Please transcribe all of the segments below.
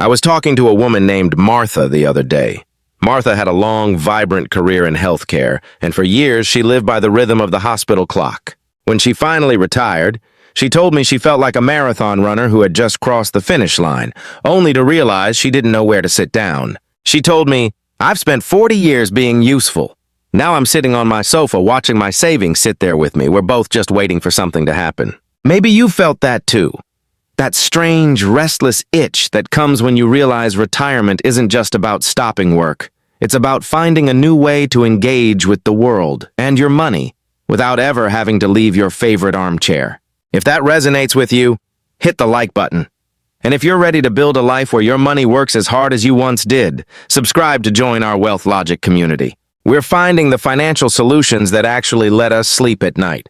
I was talking to a woman named Martha the other day. Martha had a long, vibrant career in healthcare, and for years she lived by the rhythm of the hospital clock. When she finally retired, she told me she felt like a marathon runner who had just crossed the finish line, only to realize she didn't know where to sit down. She told me, "I've spent 40 years being useful. Now I'm sitting on my sofa watching my savings sit there with me. We're both just waiting for something to happen." Maybe you felt that too. That strange, restless itch that comes when you realize retirement isn't just about stopping work. It's about finding a new way to engage with the world and your money without ever having to leave your favorite armchair. If that resonates with you, hit the like button. And if you're ready to build a life where your money works as hard as you once did, subscribe to join our Wealth Logic community. We're finding the financial solutions that actually let us sleep at night.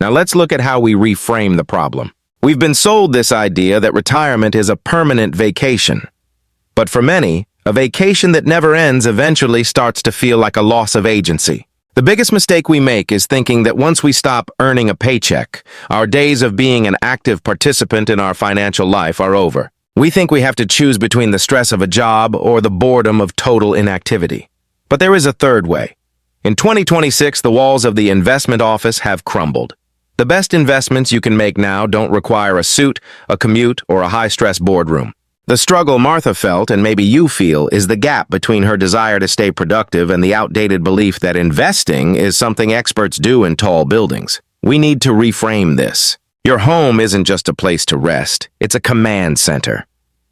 Now let's look at how we reframe the problem. We've been sold this idea that retirement is a permanent vacation. But for many, a vacation that never ends eventually starts to feel like a loss of agency. The biggest mistake we make is thinking that once we stop earning a paycheck, our days of being an active participant in our financial life are over. We think we have to choose between the stress of a job or the boredom of total inactivity. But there is a third way. In 2026, the walls of the investment office have crumbled. The best investments you can make now don't require a suit, a commute, or a high-stress boardroom. The struggle Martha felt, and maybe you feel, is the gap between her desire to stay productive and the outdated belief that investing is something experts do in tall buildings. We need to reframe this. Your home isn't just a place to rest, it's a command center.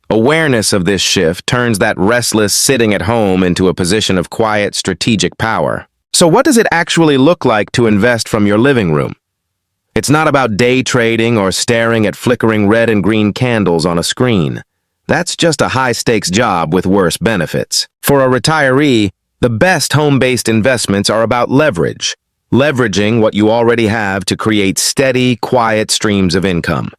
Awareness of this shift turns that restless sitting at home into a position of quiet, strategic power. So what does it actually look like to invest from your living room? It's not about day trading or staring at flickering red and green candles on a screen. That's just a high-stakes job with worse benefits. For a retiree, the best home-based investments are about leverage, leveraging what you already have to create steady, quiet streams of income.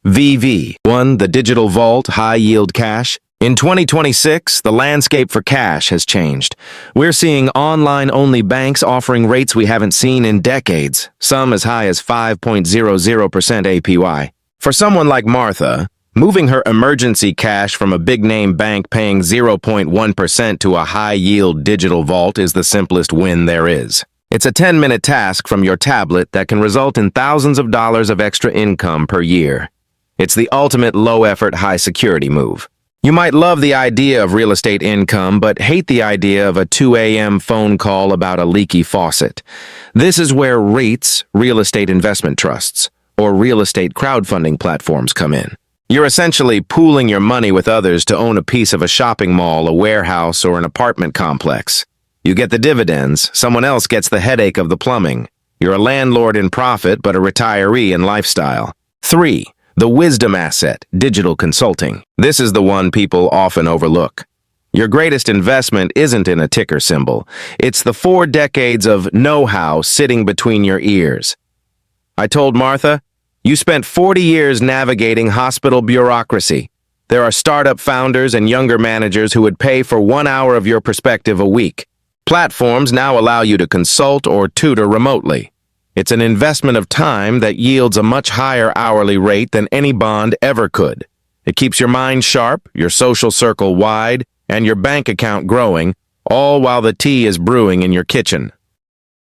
VV1, the digital vault, high-yield cash. In 2026, the landscape for cash has changed. We're seeing online-only banks offering rates we haven't seen in decades, some as high as 5.00% APY. For someone like Martha, moving her emergency cash from a big-name bank paying 0.1% to a high-yield digital vault is the simplest win there is. It's a 10-minute task from your tablet that can result in thousands of dollars of extra income per year. It's the ultimate low-effort, high-security move. You might love the idea of real estate income, but hate the idea of a 2 a.m. phone call about a leaky faucet. This is where REITs, real estate investment trusts, or real estate crowdfunding platforms come in. You're essentially pooling your money with others to own a piece of a shopping mall, a warehouse, or an apartment complex. You get the dividends, someone else gets the headache of the plumbing. You're a landlord in profit, but a retiree in lifestyle. 3. The wisdom asset, digital consulting. This is the one people often overlook. Your greatest investment isn't in a ticker symbol. It's the 4 decades of know-how sitting between your ears. I told Martha, "You spent 40 years navigating hospital bureaucracy. There are startup founders and younger managers who would pay for 1 hour of your perspective a week. Platforms now allow you to consult or tutor remotely. It's an investment of time that yields a much higher hourly rate than any bond ever could. It keeps your mind sharp, your social circle wide, and your bank account growing, all while the tea is brewing in your kitchen."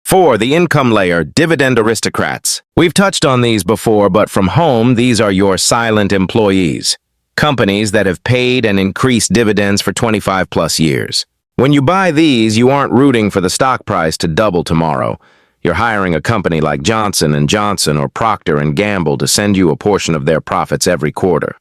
4. The income layer, dividend aristocrats. We've touched on these before, but from home, these are your silent employees. Companies that have paid and increased dividends for 25 plus years. When you buy these, you aren't rooting for the stock price to double tomorrow. You're hiring a company like Johnson & Johnson or Procter & Gamble to send you a portion of their profits every quarter.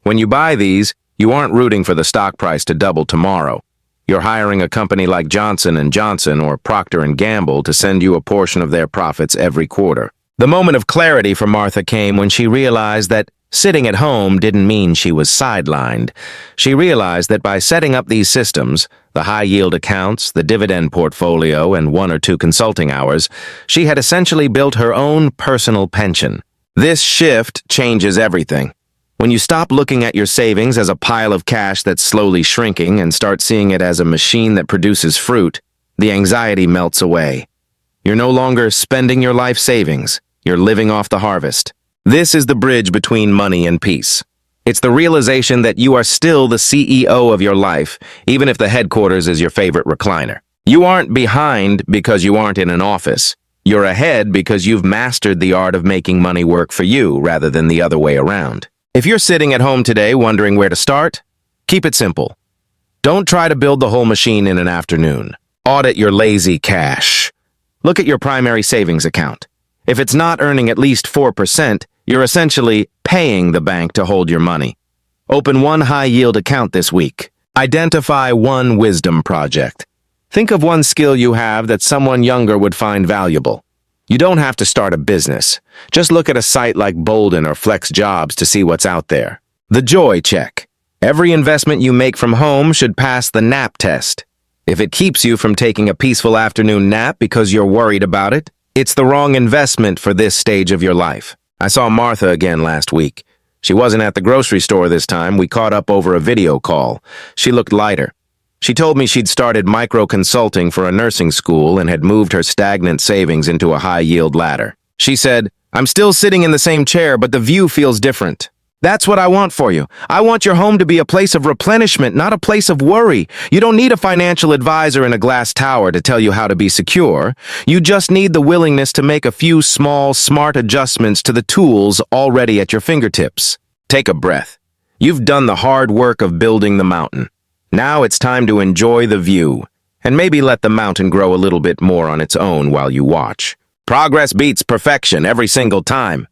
When you buy these, you aren't rooting for the stock price to double tomorrow. You're hiring a company like Johnson & Johnson or Procter & Gamble to send you a portion of their profits every quarter. The moment of clarity for Martha came when she realized that sitting at home didn't mean she was sidelined. She realized that by setting up these systems, the high-yield accounts, the dividend portfolio, and 1 or 2 consulting hours, she had essentially built her own personal pension. This shift changes everything. When you stop looking at your savings as a pile of cash that's slowly shrinking and start seeing it as a machine that produces fruit, the anxiety melts away. You're no longer spending your life savings. You're living off the harvest. This is the bridge between money and peace. It's the realization that you are still the CEO of your life, even if the headquarters is your favorite recliner. You aren't behind because you aren't in an office. You're ahead because you've mastered the art of making money work for you rather than the other way around. If you're sitting at home today wondering where to start, keep it simple. Don't try to build the whole machine in an afternoon. Audit your lazy cash. Look at your primary savings account. If it's not earning at least 4%, you're essentially paying the bank to hold your money. Open one high-yield account this week. Identify one wisdom project. Think of one skill you have that someone younger would find valuable. You don't have to start a business. Just look at a site like Bolden or Flex Jobs to see what's out there. The Joy Check. Every investment you make from home should pass the nap test. If it keeps you from taking a peaceful afternoon nap because you're worried about it, it's the wrong investment for this stage of your life. I saw Martha again last week. She wasn't at the grocery store this time. We caught up over a video call. She looked lighter. She told me she'd started micro-consulting for a nursing school and had moved her stagnant savings into a high-yield ladder. She said, "I'm still sitting in the same chair, but the view feels different. That's what I want for you. I want your home to be a place of replenishment, not a place of worry. You don't need a financial advisor in a glass tower to tell you how to be secure. You just need the willingness to make a few small, smart adjustments to the tools already at your fingertips." Take a breath. You've done the hard work of building the mountain. Now it's time to enjoy the view, and maybe let the mountain grow a little bit more on its own while you watch. Progress beats perfection every single time.